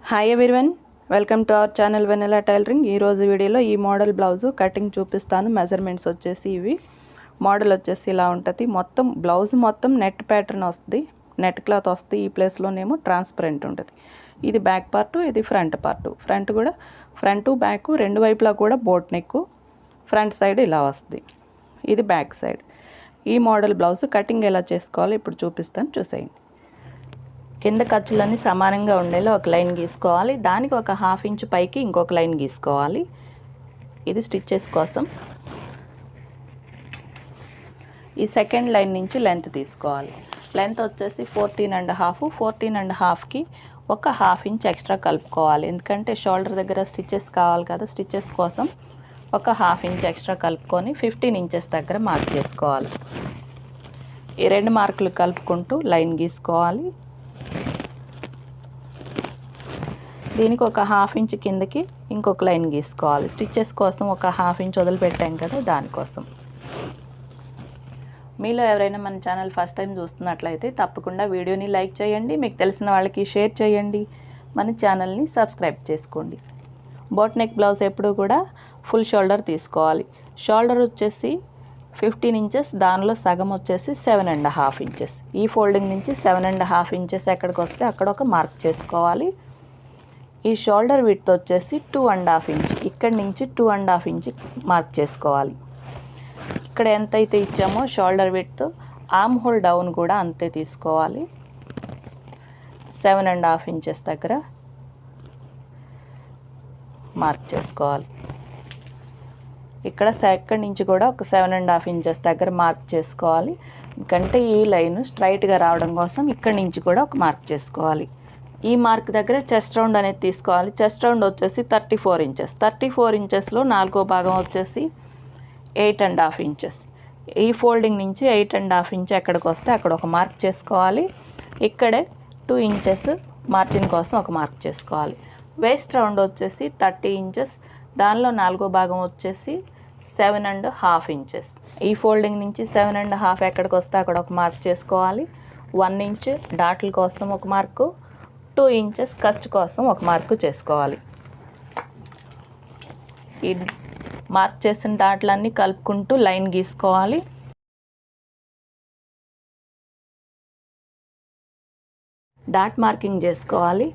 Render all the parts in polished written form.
Hi everyone, welcome to our channel Vennela tailoring. ఈరోజు వీడియోలో ఈ మోడల్ బ్లౌజు కటింగ్ చూపిస్తాను. మెజర్మెంట్స్ వచ్చేసి ఇవి. మోడల్ వచ్చేసి ఇలా ఉంటుంది. మొత్తం బ్లౌజ్ మొత్తం నెట్ ప్యాటర్న్ వస్తుంది, నెట్ క్లాత్ వస్తుంది. ఈ ప్లేస్లోనేమో ట్రాన్స్పరెంట్ ఉంటుంది. ఇది బ్యాక్ పార్టు, ఇది ఫ్రంట్ పార్టు. ఫ్రంట్ బ్యాక్ రెండు వైపులా కూడా బోట్ నెక్, ఫ్రంట్ సైడ్ ఇలా వస్తుంది. ఇది బ్యాక్ సైడ్. ఈ మోడల్ బ్లౌజ్ కటింగ్ ఎలా చేసుకోవాలో ఇప్పుడు చూపిస్తాను, చూసేయండి. కింద ఖర్చులన్నీ సమానంగా ఉండేలా ఒక లైన్ గీసుకోవాలి. దానికి ఒక హాఫ్ ఇంచ్ పైకి ఇంకొక లైన్ గీసుకోవాలి. ఇది స్టిచ్చెస్ కోసం. ఈ సెకండ్ లైన్ నుంచి లెంత్ తీసుకోవాలి. లెంత్ వచ్చేసి 14.5. 14.5కి ఒక హాఫ్ ఇంచ్ ఎక్స్ట్రా కలుపుకోవాలి. ఎందుకంటే షోల్డర్ దగ్గర స్టిచ్చెస్ కావాలి కదా, స్టిచ్చెస్ కోసం ఒక హాఫ్ ఇంచ్ ఎక్స్ట్రా కలుపుకొని 15 ఇంచెస్ దగ్గర మార్క్ చేసుకోవాలి. ఈ రెండు మార్కులు కలుపుకుంటూ లైన్ గీసుకోవాలి. దీనికి ఒక హాఫ్ ఇంచ్ కిందకి ఇంకొక లైన్ గీసుకోవాలి. స్టిచ్చెస్ కోసం ఒక హాఫ్ ఇంచ్ వదిలిపెట్టాం కదా, దానికోసం. మీలో ఎవరైనా మన ఛానల్ ఫస్ట్ టైం చూస్తున్నట్లయితే తప్పకుండా వీడియోని లైక్ చేయండి, మీకు తెలిసిన వాళ్ళకి షేర్ చేయండి, మన ఛానల్ని సబ్స్క్రైబ్ చేసుకోండి. బోట్ నెక్ బ్లౌజ్ ఎప్పుడు కూడా ఫుల్ షోల్డర్ తీసుకోవాలి. షోల్డర్ వచ్చేసి 15 ఇంచెస్, దానిలో సగం వచ్చేసి 7.5 ఇంచెస్. ఈ ఫోల్డింగ్ నుంచి 7.5 ఇంచెస్ ఎక్కడికి వస్తే అక్కడ ఒక మార్క్ చేసుకోవాలి. ఈ షోల్డర్ విడ్త్ వచ్చేసి 2.5 ఇంచ్, ఇక్కడి నుంచి 2.5 ఇంచ్ మార్క్ చేసుకోవాలి. ఇక్కడ ఎంతైతే ఇచ్చామో shoulder width, arm whole down కూడా అంతే తీసుకోవాలి. 7.5 ఇంచెస్ దగ్గర మార్క్ చేసుకోవాలి. ఇక్కడ సెకండ్ నుంచి కూడా ఒక 7.5 ఇంచెస్ దగ్గర మార్క్ చేసుకోవాలి. ఎందుకంటే ఈ లైన్ స్ట్రైట్గా రావడం కోసం ఇక్కడి నుంచి కూడా ఒక మార్క్ చేసుకోవాలి. ఈ మార్క్ దగ్గర చెస్ట్ రౌండ్ అనేది తీసుకోవాలి. చెస్ట్ రౌండ్ వచ్చేసి 34 ఇంచెస్. 34 ఇంచెస్లో 4వ భాగం వచ్చేసి 8.5 ఇంచెస్. ఈ ఫోల్డింగ్ నుంచి 8.5 ఇంచ్ ఎక్కడికి వస్తే అక్కడ ఒక మార్క్ చేసుకోవాలి. ఇక్కడే 2 ఇంచెస్ మార్జిన్ కోసం ఒక మార్క్ చేసుకోవాలి. వేస్ట్ రౌండ్ వచ్చేసి 30 ఇంచెస్, దానిలో 4వ భాగం వచ్చేసి 7.5 ఇంచెస్. ఈ ఫోల్డింగ్ నుంచి 7.5 ఎక్కడికి వస్తే అక్కడ ఒక మార్క్ చేసుకోవాలి. 1 ఇంచ్ డాట్ల కోసం ఒక మార్కు, 2 ఇంచెస్ ఖర్చు కోసం ఒక మార్కు చేసుకోవాలి. ఈ మార్క్ చేసిన డాట్లన్నీ కలుపుకుంటూ లైన్ గీసుకోవాలి. డాట్ మార్కింగ్ చేసుకోవాలి.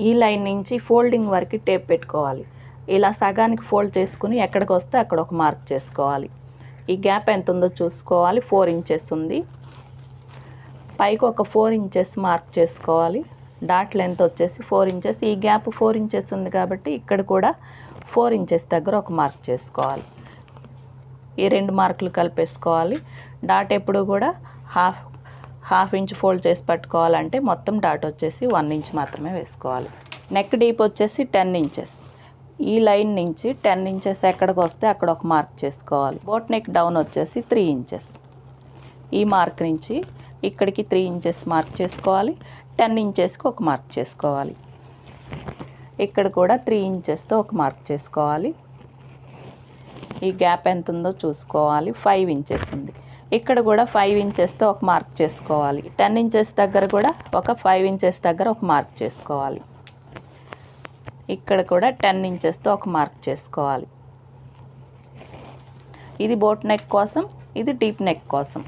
ఈ లైన్ నుంచి ఫోల్డింగ్ వరకు టేప్ పెట్టుకోవాలి. ఇలా సగానికి ఫోల్డ్ చేసుకుని ఎక్కడికి వస్తే అక్కడ ఒక మార్క్ చేసుకోవాలి. ఈ గ్యాప్ ఎంత ఉందో చూసుకోవాలి. 4 ఇంచెస్ ఉంది. పైకి ఒక 4 ఇంచెస్ మార్క్ చేసుకోవాలి. డాట్ లెంత్ వచ్చేసి 4 ఇంచెస్. ఈ గ్యాప్ 4 ఇంచెస్ ఉంది కాబట్టి ఇక్కడ కూడా 4 ఇంచెస్ దగ్గర ఒక మార్క్ చేసుకోవాలి. ఈ రెండు మార్కులు కలిపేసుకోవాలి. డాట్ ఎప్పుడు కూడా హాఫ్ ఇంచ్ ఫోల్డ్ చేసి పట్టుకోవాలంటే మొత్తం డాట్ వచ్చేసి 1 ఇంచ్ మాత్రమే వేసుకోవాలి. నెక్ డీప్ వచ్చేసి 10 ఇంచెస్. ఈ లైన్ నుంచి 10 ఇంచెస్ ఎక్కడికి వస్తే అక్కడ ఒక మార్క్ చేసుకోవాలి. బోట్ నెక్ డౌన్ వచ్చేసి 3 ఇంచెస్. ఈ మార్క్ నుంచి ఇక్కడికి 3 ఇంచెస్ మార్క్ చేసుకోవాలి. 10 ఇంచెస్కి ఒక మార్క్ చేసుకోవాలి. ఇక్కడ కూడా 3 ఇంచెస్తో ఒక మార్క్ చేసుకోవాలి. ఈ గ్యాప్ ఎంత ఉందో చూసుకోవాలి. 5 ఇంచెస్ ఉంది. ఇక్కడ కూడా 5 ఇంచెస్తో ఒక మార్క్ చేసుకోవాలి. 10 ఇంచెస్ దగ్గర కూడా ఒక 5 ఇంచెస్ దగ్గర ఒక మార్క్ చేసుకోవాలి. ఇక్కడ కూడా 10 ఇంచెస్తో ఒక మార్క్ చేసుకోవాలి. ఇది బోట్ నెక్ కోసం, ఇది డీప్ నెక్ కోసం.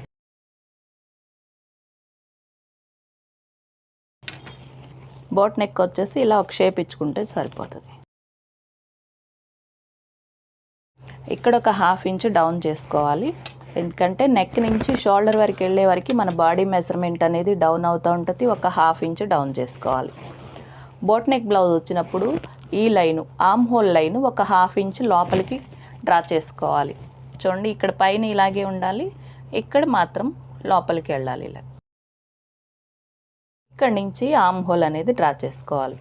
బోట్ నెక్ వచ్చేసి ఇలా ఒక షేప్ ఇచ్చుకుంటే సరిపోతుంది. ఇక్కడ ఒక హాఫ్ ఇంచ్ డౌన్ చేసుకోవాలి. ఎందుకంటే నెక్ నుంచి షోల్డర్ వరకు వెళ్ళే వరకు మన బాడీ మెజర్మెంట్ అనేది డౌన్ అవుతూ ఉంటుంది. ఒక హాఫ్ ఇంచ్ డౌన్ చేసుకోవాలి. బోట్ నెక్ బ్లౌజ్ వచ్చినప్పుడు ఈ లైను, ఆర్మ్ హోల్ లైను ఒక హాఫ్ ఇంచ్ లోపలికి డ్రా చేసుకోవాలి. చూడండి, ఇక్కడ పైన ఇలాగే ఉండాలి, ఇక్కడ మాత్రం లోపలికి వెళ్ళాలి. ఇలా ఇక్కడ నుంచి ఆర్మ్ హోల్ అనేది డ్రా చేసుకోవాలి.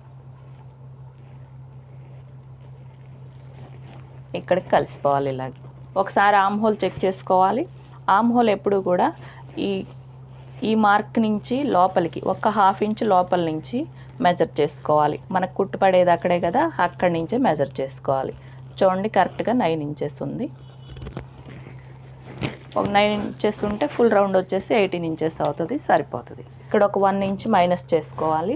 ఇక్కడికి కలిసిపోవాలి. ఇలాగ ఒకసారి ఆర్మ్ హోల్ చెక్ చేసుకోవాలి. ఆర్మ్ హోల్ ఎప్పుడు కూడా ఈ మార్క్ నుంచి లోపలికి ఒక హాఫ్ ఇంచ్ లోపల నుంచి మెజర్ చేసుకోవాలి. మనకు కుట్టు పడేది అక్కడే కదా, అక్కడి నుంచే మెజర్ చేసుకోవాలి. చూడండి, కరెక్ట్గా 9 ఇంచెస్ ఉంది. ఒక 9 ఇంచెస్ ఉంటే ఫుల్ రౌండ్ వచ్చేసి 18 ఇంచెస్ అవుతుంది, సరిపోతుంది. ఇక్కడ ఒక 1 ఇంచ్ మైనస్ చేసుకోవాలి.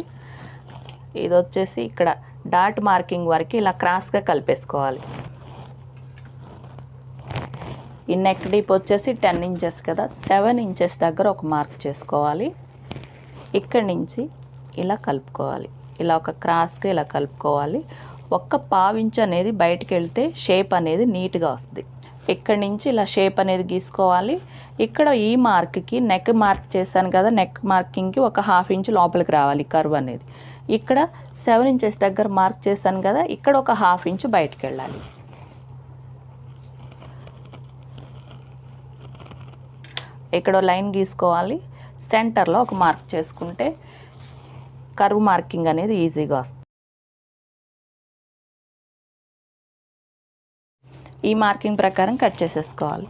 ఇది వచ్చేసి ఇక్కడ డాట్ మార్కింగ్ వరకు ఇలా క్రాస్గా కలిపేసుకోవాలి. ఈ నెక్ డీప్ వచ్చేసి 10 ఇంచెస్ కదా, 7 ఇంచెస్ దగ్గర ఒక మార్క్ చేసుకోవాలి. ఇక్కడి నుంచి ఇలా కలుపుకోవాలి. ఇలా ఒక క్రాస్గా ఇలా కలుపుకోవాలి. ఒక్క పావించు అనేది బయటికి వెళ్తే షేప్ అనేది నీట్గా వస్తుంది. ఇక్కడి నుంచి ఇలా షేప్ అనేది గీసుకోవాలి. ఇక్కడ ఈ మార్క్కి నెక్ మార్క్ చేశాను కదా, నెక్ మార్కింగ్కి ఒక 1/2 ఇంచు లోపలికి రావాలి కర్వ్ అనేది. ఇక్కడ 7 ఇంచెస్ దగ్గర మార్క్ చేశాను కదా, ఇక్కడ ఒక 1/2 ఇంచు బయటికి వెళ్ళాలి. ఇక్కడ లైన్ గీసుకోవాలి. సెంటర్లో ఒక మార్క్ చేసుకుంటే కర్వ్ మార్కింగ్ అనేది ఈజీగా వస్తుంది. ఈ మార్కింగ్ ప్రకారం కట్ చేసేసుకోవాలి.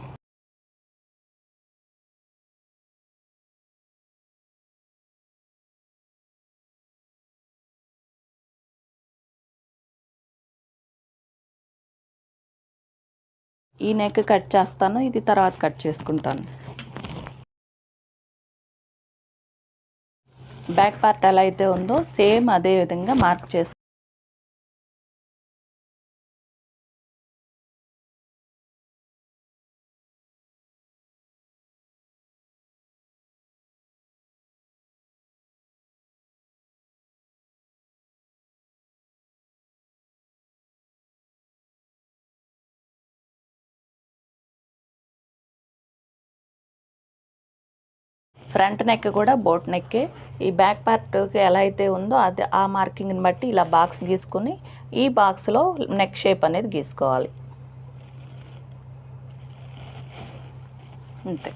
ఈ నెక్ కట్ చేస్తాను, ఇది తర్వాత కట్ చేసుకుంటాను. బ్యాక్ పార్ట్ ఎలా అయితే ఉందో సేమ్ అదే విధంగా మార్క్ చేసి ఫ్రంట్ నెక్ కూడా బోట్ నెక్కే. ఈ బ్యాక్ పార్ట్కి ఎలా అయితే ఉందో అది ఆ మార్కింగ్ని బట్టి ఇలా బాక్స్ గీసుకొని ఈ బాక్స్లో నెక్ షేప్ అనేది గీసుకోవాలి. అంతే.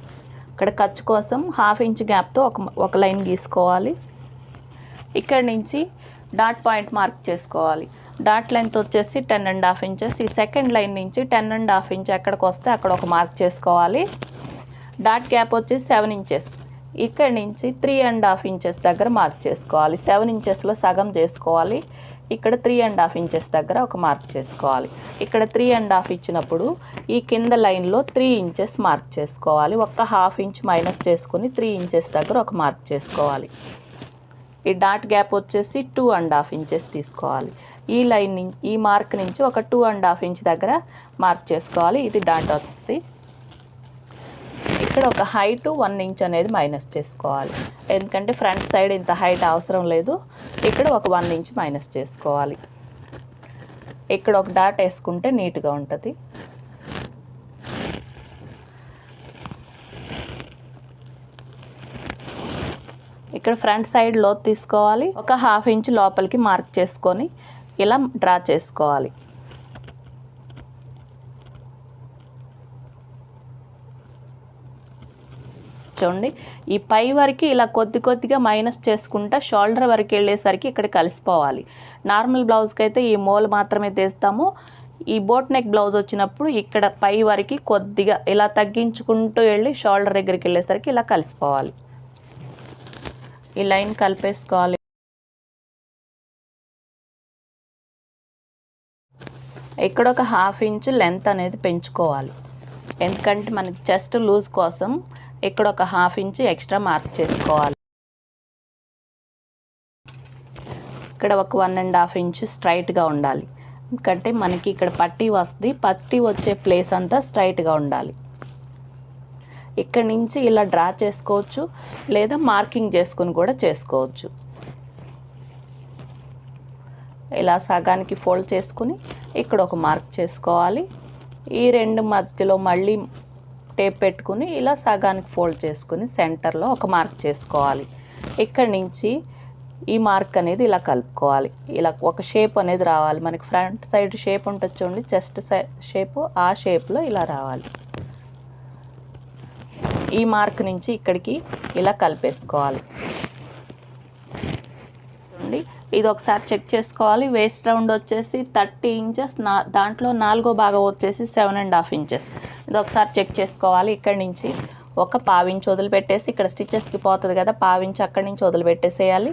ఇక్కడ ఖర్చు కోసం 1/2 ఇంచ్ గ్యాప్తో ఒక లైన్ గీసుకోవాలి. ఇక్కడ నుంచి డాట్ పాయింట్ మార్క్ చేసుకోవాలి. డాట్ లెంత్ వచ్చేసి 10.5 ఇంచెస్. ఈ సెకండ్ లైన్ నుంచి 10.5 ఇంచ్ ఎక్కడికి వస్తే అక్కడ ఒక మార్క్ చేసుకోవాలి. డాట్ గ్యాప్ వచ్చేసి 7 ఇంచెస్. ఇక్కడ నుంచి 3.5 ఇంచెస్ దగ్గర మార్క్ చేసుకోవాలి. 7 ఇంచెస్లో సగం చేసుకోవాలి. ఇక్కడ 3.5 ఇంచెస్ దగ్గర ఒక మార్క్ చేసుకోవాలి. ఇక్కడ 3.5 ఇచ్చినప్పుడు ఈ కింద లైన్లో 3 ఇంచెస్ మార్క్ చేసుకోవాలి. ఒక 1/2 ఇంచ్ మైనస్ చేసుకుని 3 ఇంచెస్ దగ్గర ఒక మార్క్ చేసుకోవాలి. ఈ డాట్ గ్యాప్ వచ్చేసి 2.5 ఇంచెస్ తీసుకోవాలి. ఈ లైన్ ఈ మార్క్ నుంచి ఒక 2.5 ఇంచ్ దగ్గర మార్క్ చేసుకోవాలి. ఇది డాట్ వస్తుంది. ఇక్కడ ఒక హైట్ 1 ఇంచ్ అనేది మైనస్ చేసుకోవాలి. ఎందుకంటే ఫ్రంట్ సైడ్ ఇంత హైట్ అవసరం లేదు. ఇక్కడ ఒక 1 ఇంచ్ మైనస్ చేసుకోవాలి. ఇక్కడ ఒక డాట్ వేసుకుంటే నీట్గా ఉంటుంది. ఇక్కడ ఫ్రంట్ సైడ్ లోతు తీసుకోవాలి. ఒక 1/2 ఇంచ్ లోపలికి మార్క్ చేసుకొని ఇలా డ్రా చేసుకోవాలి. చూడండి, ఈ పై వరకు ఇలా కొద్దిగా మైనస్ చేసుకుంటా షోల్డర్ వరకు వెళ్ళేసరికి ఇక్కడ కలిసిపోవాలి. నార్మల్ బ్లౌజ్కి అయితే ఈ మోల్ మాత్రమే తీస్తాము. ఈ బోట్ నెక్ బ్లౌజ్ వచ్చినప్పుడు ఇక్కడ పై వరకు కొద్దిగా ఇలా తగ్గించుకుంటూ వెళ్ళి షోల్డర్ దగ్గరికి వెళ్ళేసరికి ఇలా కలిసిపోవాలి. ఈ లైన్ కలిపేసుకోవాలి. ఇక్కడ ఒక 1/2 ఇంచ్ లెంత్ అనేది పెంచుకోవాలి. ఎందుకంటే మనకి చెస్ట్ లూజ్ కోసం ఇక్కడ ఒక 1/2 ఇంచ్ ఎక్స్ట్రా మార్క్ చేసుకోవాలి. ఇక్కడ ఒక 1.5 ఇంచ్ స్ట్రైట్గా ఉండాలి. ఎందుకంటే మనకి ఇక్కడ పట్టీ వస్తుంది. పట్టీ వచ్చే ప్లేస్ అంతా స్ట్రైట్గా ఉండాలి. ఇక్కడ నుంచి ఇలా డ్రా చేసుకోవచ్చు, లేదా మార్కింగ్ చేసుకుని కూడా చేసుకోవచ్చు. ఇలా సగానికి ఫోల్డ్ చేసుకుని ఇక్కడ ఒక మార్క్ చేసుకోవాలి. ఈ రెండు మధ్యలో మళ్ళీ టేప్ పెట్టుకుని ఇలా సగానికి ఫోల్డ్ చేసుకుని సెంటర్లో ఒక మార్క్ చేసుకోవాలి. ఇక్కడ నుంచి ఈ మార్క్ అనేది ఇలా కలుపుకోవాలి. ఇలా ఒక షేప్ అనేది రావాలి. మనకి ఫ్రంట్ సైడ్ షేప్ ఉంటుంది చూడండి, చెస్ట్ షేపు, ఆ షేప్లో ఇలా రావాలి. ఈ మార్క్ నుంచి ఇక్కడికి ఇలా కలిపేసుకోవాలి. చూడండి, ఇది ఒకసారి చెక్ చేసుకోవాలి. వేస్ట్ రౌండ్ వచ్చేసి 30 ఇంచెస్, దాంట్లో 4వ భాగం వచ్చేసి 7.5 ఇంచెస్. ఇది ఒకసారి చెక్ చేసుకోవాలి. ఇక్కడి నుంచి ఒక 1/2 ఇంచ్ వదిలిపెట్టేసి ఇక్కడ స్టిచ్చెస్కి పోతుంది కదా, 1/2 ఇంచ్ అక్కడి నుంచి వదిలిపెట్టేసేయాలి.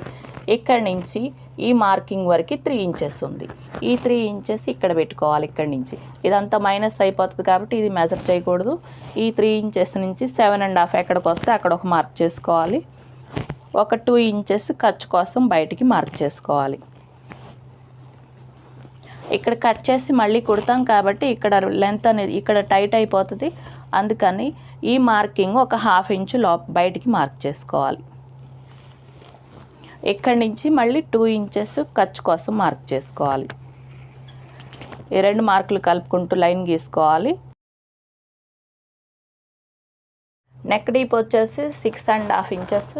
ఇక్కడి నుంచి ఈ మార్కింగ్ వరకు 3 ఇంచెస్ ఉంది. ఈ 3 ఇంచెస్ ఇక్కడ పెట్టుకోవాలి. ఇక్కడి నుంచి ఇదంతా మైనస్ అయిపోతుంది కాబట్టి ఇది మెజర్ చేయకూడదు. ఈ 3 ఇంచెస్ నుంచి 7.5 ఎక్కడికి వస్తే అక్కడ ఒక మార్క్ చేసుకోవాలి. ఒక 2 ఇంచెస్ ఖర్చు కోసం బయటికి మార్క్ చేసుకోవాలి. ఇక్కడ కట్ చేసి మళ్ళీ కుడతాం కాబట్టి ఇక్కడ లెంత్ అనేది ఇక్కడ టైట్ అయిపోతుంది. అందుకని ఈ మార్కింగ్ ఒక 1/2 ఇంచు బయటికి మార్క్ చేసుకోవాలి. ఇక్కడి నుంచి మళ్ళీ 2 ఇంచెస్ ఖర్చు కోసం మార్క్ చేసుకోవాలి. ఈ 2 మార్కులు కలుపుకుంటూ లైన్ గీసుకోవాలి. నెక్ డీప్ వచ్చేసి 6.5 ఇంచెస్.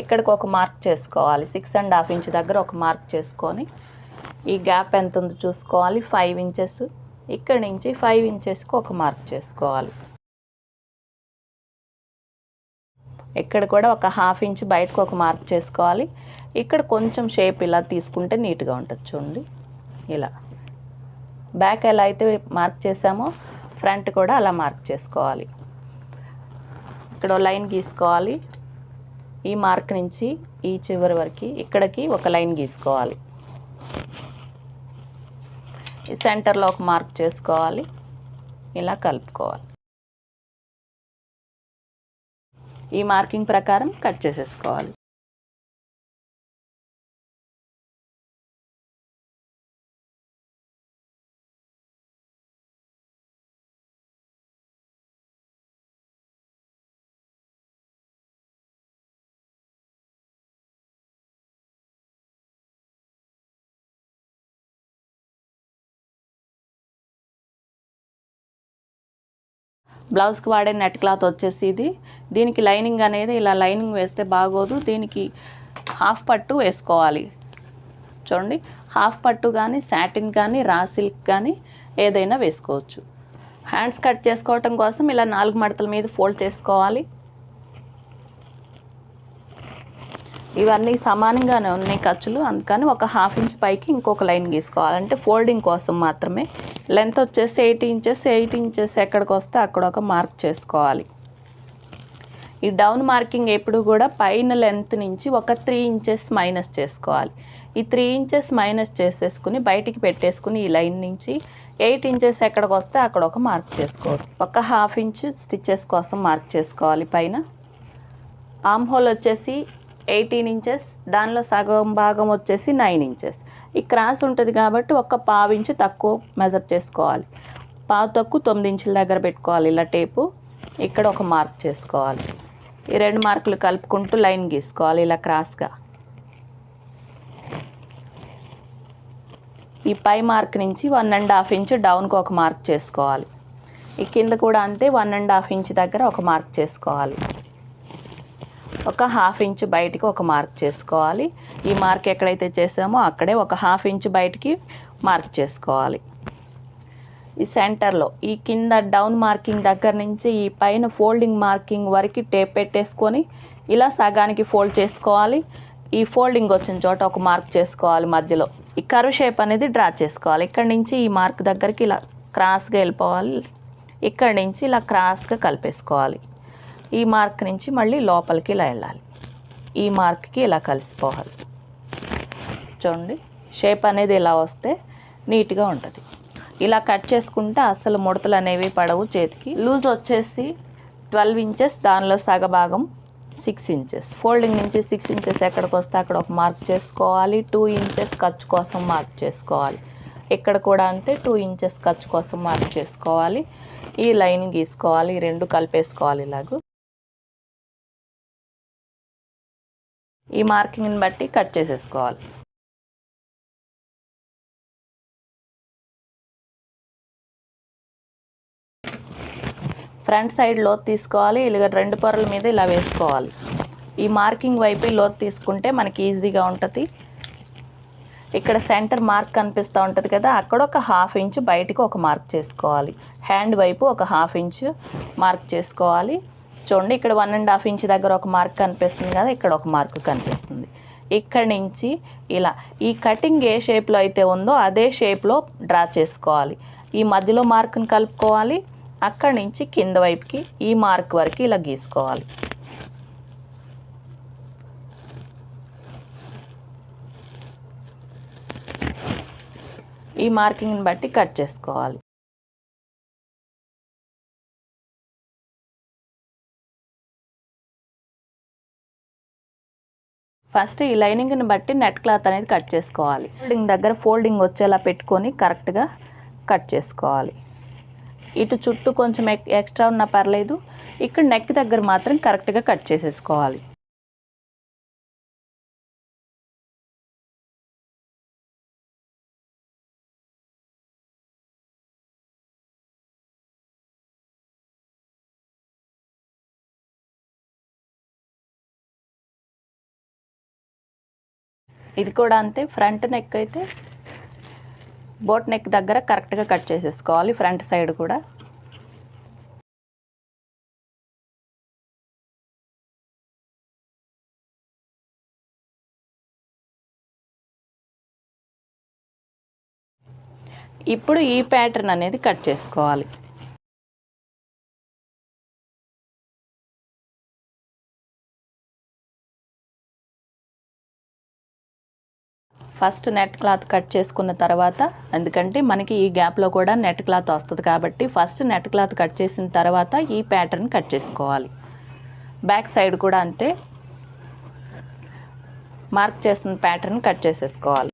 ఇక్కడికి ఒక మార్క్ చేసుకోవాలి. 6.5 ఇంచ్ దగ్గర ఒక మార్క్ చేసుకొని ఈ గ్యాప్ ఎంత ఉందో చూసుకోవాలి. 5 ఇంచెస్. ఇక్కడి నుంచి 5 ఇంచెస్కి ఒక మార్క్ చేసుకోవాలి. ఇక్కడ కూడా ఒక 1/2 ఇంచ్ బయటకు ఒక మార్క్ చేసుకోవాలి. ఇక్కడ కొంచెం షేప్ ఇలా తీసుకుంటే నీట్గా ఉంటుంది. చూడండి, ఇలా బ్యాక్ ఎలా అయితే మార్క్ చేసామో ఫ్రంట్ కూడా అలా మార్క్ చేసుకోవాలి. ఇక్కడ లైన్ గీసుకోవాలి. ఈ మార్క్ నుంచి ఈ చివరి వరకు ఇక్కడికి ఒక లైన్ గీసుకోవాలి. ఈ సెంటర్లో ఒక మార్క్ చేసుకోవాలి. ఇలా కలుపుకోవాలి. ఈ మార్కింగ్ ప్రకారం కట్ చేసేసుకోవాలి. బ్లౌజ్కి వాడే నెట్ క్లాత్ వచ్చేసి ఇది. దీనికి లైనింగ్ అనేది ఇలా లైనింగ్ వేస్తే బాగోదు. దీనికి హాఫ్ పట్టు వేసుకోవాలి. చూడండి, హాఫ్ పట్టు కానీ సాటిన్ కానీ రా సిల్క్ కానీ ఏదైనా వేసుకోవచ్చు. హ్యాండ్స్ కట్ చేసుకోవటం కోసం ఇలా 4 మడతల మీద ఫోల్డ్ చేసుకోవాలి. ఇవన్నీ సమానంగానే ఉన్నాయి ఖర్చులు, అందుకని ఒక 1/2 ఇంచ్ పైకి ఇంకొక లైన్ గీసుకోవాలంటే ఫోల్డింగ్ కోసం మాత్రమే. లెంత్ వచ్చేసి 8 ఇంచెస్. 8 ఇంచెస్ ఎక్కడికి వస్తే అక్కడ ఒక మార్క్ చేసుకోవాలి. ఈ డౌన్ మార్కింగ్ ఎప్పుడు కూడా పైన లెంత్ నుంచి ఒక 3 ఇంచెస్ మైనస్ చేసుకోవాలి. ఈ 3 ఇంచెస్ మైనస్ చేసేసుకుని బయటికి పెట్టేసుకుని ఈ లైన్ నుంచి 8 ఇంచెస్ ఎక్కడికి వస్తే అక్కడ ఒక మార్క్ చేసుకోవాలి. ఒక 1/2 ఇంచ్ స్టిచ్చెస్ కోసం మార్క్ చేసుకోవాలి. పైన ఆర్మ్ హోల్ వచ్చేసి 18 ఇంచెస్, దానిలో సగం భాగం వచ్చేసి 9 ఇంచెస్. ఈ క్రాస్ ఉంటుంది కాబట్టి ఒక 1/2 ఇంచ్ తక్కువ మెజర్ చేసుకోవాలి. 1/2 తక్కువ 9 ఇంచుల దగ్గర పెట్టుకోవాలి. ఇలా టేపు ఇక్కడ ఒక మార్క్ చేసుకోవాలి. ఈ 2 మార్కులు కలుపుకుంటూ లైన్ గీసుకోవాలి ఇలా క్రాస్గా. ఈ పై మార్క్ నుంచి 1.5 ఇంచ్ డౌన్కి ఒక మార్క్ చేసుకోవాలి. ఈ కింద కూడా అంతే 1.5 ఇంచ్ దగ్గర ఒక మార్క్ చేసుకోవాలి. ఒక 1/2 ఇంచ్ బయటికి ఒక మార్క్ చేసుకోవాలి. ఈ మార్క్ ఎక్కడైతే చేసామో అక్కడే ఒక 1/2 ఇంచ్ బయటికి మార్క్ చేసుకోవాలి. ఈ సెంటర్లో ఈ కింద డౌన్ మార్కింగ్ దగ్గర నుంచి ఈ పైన ఫోల్డింగ్ మార్కింగ్ వరకు టేప్ పెట్టేసుకొని ఇలా సగానికి ఫోల్డ్ చేసుకోవాలి. ఈ ఫోల్డింగ్ వచ్చిన చోట ఒక మార్క్ చేసుకోవాలి. మధ్యలో ఈ కర్వ్ షేప్ అనేది డ్రా చేసుకోవాలి. ఇక్కడ నుంచి ఈ మార్క్ దగ్గరికి ఇలా క్రాస్గా వెళ్ళిపోవాలి. ఇక్కడ నుంచి ఇలా క్రాస్గా కలిపేసుకోవాలి. ఈ మార్క్ నుంచి మళ్ళీ లోపలికి ఇలా వెళ్ళాలి. ఈ మార్క్కి ఇలా కలిసిపోవాలి. చూడండి, షేప్ అనేది ఇలా వస్తే నీట్గా ఉంటుంది. ఇలా కట్ చేసుకుంటే అసలు ముడతలు అనేవి పడవు చేతికి. లూజ్ వచ్చేసి 12 ఇంచెస్, దానిలో సగభాగం 6 ఇంచెస్. ఫోల్డింగ్ నుంచి 6 ఇంచెస్ ఎక్కడికి వస్తే అక్కడ ఒక మార్క్ చేసుకోవాలి. 2 ఇంచెస్ ఖర్చు కోసం మార్క్ చేసుకోవాలి. ఇక్కడ కూడా అంతే 2 ఇంచెస్ ఖర్చు కోసం మార్క్ చేసుకోవాలి. ఈ లైన్ గీసుకోవాలి. 2 కలిపేసుకోవాలి ఇలాగూ. ఈ మార్కింగ్ని బట్టి కట్ చేసేసుకోవాలి. ఫ్రంట్ సైడ్ లోతు తీసుకోవాలి. ఇలా 2 పొరల మీద ఇలా వేసుకోవాలి. ఈ మార్కింగ్ వైపు లోతు తీసుకుంటే మనకి ఈజీగా ఉంటుంది. ఇక్కడ సెంటర్ మార్క్ కనిపిస్తూ ఉంటుంది కదా, అక్కడ ఒక 1/2 ఇంచ్ బయటికి ఒక మార్క్ చేసుకోవాలి. హ్యాండ్ వైపు ఒక 1/2 ఇంచ్ మార్క్ చేసుకోవాలి. చూడండి, ఇక్కడ 1.5 ఇంచ్ దగ్గర ఒక మార్క్ కనిపిస్తుంది కదా, ఇక్కడ ఒక మార్క్ కనిపిస్తుంది. ఇక్కడ నుంచి ఇలా ఈ కటింగ్ ఏ షేప్లో అయితే ఉందో అదే షేప్లో డ్రా చేసుకోవాలి. ఈ మధ్యలో మార్క్ని కలుపుకోవాలి. అక్కడి నుంచి కింద వైపుకి ఈ మార్క్ వరకు ఇలా గీసుకోవాలి. ఈ మార్కింగ్ని బట్టి కట్ చేసుకోవాలి. ఫస్ట్ ఈ లైనింగ్ని బట్టి నెట్ క్లాత్ అనేది కట్ చేసుకోవాలి. ఫోల్డింగ్ దగ్గర ఫోల్డింగ్ వచ్చేలా పెట్టుకొని కరెక్ట్గా కట్ చేసుకోవాలి. ఇటు చుట్టూ కొంచెం ఎక్స్ట్రా ఉన్నా పర్లేదు, ఇక్కడ నెక్ దగ్గర మాత్రం కరెక్ట్గా కట్ చేసేసుకోవాలి. ఇది కూడా అంతే. ఫ్రంట్ నెక్ అయితే బోట్ నెక్ దగ్గర కరెక్ట్గా కట్ చేసేసుకోవాలి, ఫ్రంట్ సైడ్ కూడా. ఇప్పుడు ఈ ప్యాటర్న్ అనేది కట్ చేసుకోవాలి. ఫస్ట్ నెట్ క్లాత్ కట్ చేసుకున్న తర్వాత, ఎందుకంటే మనకి ఈ గ్యాప్లో కూడా నెట్ క్లాత్ వస్తుంది కాబట్టి ఫస్ట్ నెట్ క్లాత్ కట్ చేసిన తర్వాత ఈ ప్యాటర్న్ కట్ చేసుకోవాలి. బ్యాక్ సైడ్ కూడా అంతే, మార్క్ చేసిన ప్యాటర్న్ కట్ చేసేసుకోవాలి.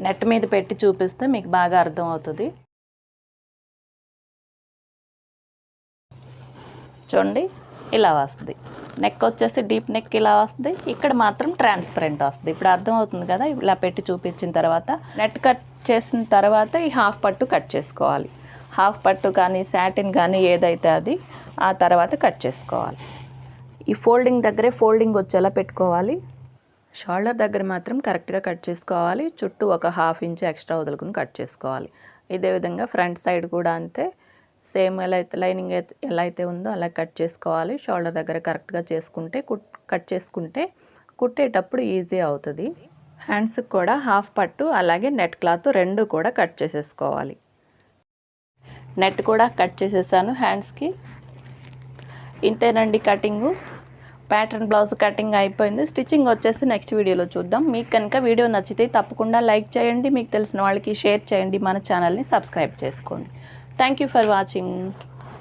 నెట్ మీద పెట్టి చూపిస్తే మీకు బాగా అర్థం అవుతుంది. చూడండి, ఇలా వస్తుంది. నెక్ వచ్చేసి డీప్ నెక్ ఇలా వస్తుంది, ఇక్కడ మాత్రం ట్రాన్స్పరెంట్ వస్తుంది. ఇప్పుడు అర్థమవుతుంది కదా. ఇలా పెట్టి చూపించిన తర్వాత నెట్ కట్ చేసిన తర్వాత ఈ హాఫ్ పట్టు కట్ చేసుకోవాలి. హాఫ్ పట్టు కానీ సాటిన్ కానీ ఏదైతే అది ఆ తర్వాత కట్ చేసుకోవాలి. ఈ ఫోల్డింగ్ దగ్గరే ఫోల్డింగ్ వచ్చేలా పెట్టుకోవాలి. షోల్డర్ దగ్గర మాత్రం కరెక్ట్గా కట్ చేసుకోవాలి. చుట్టూ ఒక హాఫ్ ఇంచ్ ఎక్స్ట్రా వదులుకుని కట్ చేసుకోవాలి. ఇదే విధంగా ఫ్రంట్ సైడ్ కూడా అంతే, సేమ్ లైనింగ్ ఎలా అయితే ఉందో అలా కట్ చేసుకోవాలి. షోల్డర్ దగ్గర కరెక్ట్గా చేసుకుంటే కట్ చేసుకుంటే కుట్టేటప్పుడు ఈజీ అవుతుంది. హ్యాండ్స్కి కూడా హాఫ్ పట్టు అలాగే నెట్ క్లాత్ రెండు కూడా కట్ చేసేసుకోవాలి. నెట్ కూడా కట్ చేసేసాను హ్యాండ్స్కి. ఇంతేనండి కటింగు. ప్యాటర్న్ బ్లౌజ్ కటింగ్ అయిపోయింది. స్టిచ్చింగ్ వచ్చేసి నెక్స్ట్ వీడియోలో చూద్దాం. మీకు కనుక వీడియో నచ్చితే తప్పకుండా లైక్ చేయండి, మీకు తెలిసిన వాళ్ళకి షేర్ చేయండి, మన ఛానల్ని సబ్స్క్రైబ్ చేసుకోండి. Thank you for watching.